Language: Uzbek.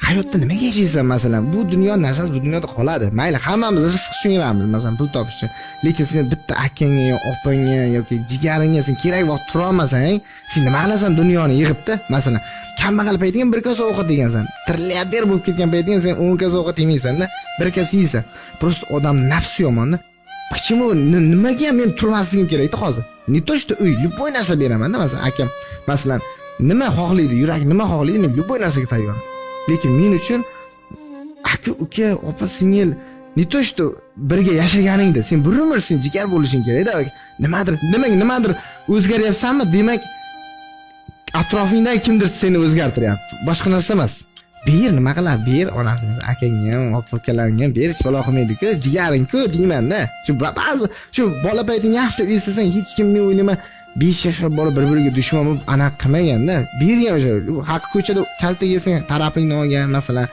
hayotda nimaga yashaysan masalan? Bu dunyo narsasi bu dunyoda qoladi. Mayli, hammamiz rizq uchun yuramiz, masalan, pul topish uchun. Lekin sen bitta akangga yo opangga yoki jigaringga sen kerak vaqt tura olmasang, sen nima qilasan dunyoni yig'ibdi? Masalan, kambag'al paytingga bir kosa ovqat yegansan. Trilliarder bo'lib ketgan paytingga sen 10 kosa ovqat yemaysan-da, bir kosa yeysan. Prosta odam nafsi yomon-da. Почему nimaga men turmasligim kerak-da hozir? Не то что uy, любой narsa beraman-da, masalan, akam masalan nima xohlaydi, yurak nima xohlaydi, men любой narsaga tayyor. Lekin men uchun aka, uka, opa, singil не то что birga yashaganingda sen bir umr sen jigar bo'lishing kerak-da. Nimadir o'zgaryapsanmi? Demak, atrofingdagi kimdir seni o'zgartiryapti. Boshqa narsa emas. Ber, nima qiladi? Ber, onasini, akangga ham, opa-ukalaringga ham ber, hech balo qilmaydi-ku, jigaring-ku deyman-da. Shu ba'zi shu bola paytingni yaxshilab eslasang, hech kim men o'ylayman 5 yoshli bola bir-biriga dushman bo'lib anaqa qilmagan-da. Bergan o'sha haq ko'chada kalta yesang, tarafingni olgan, masalan,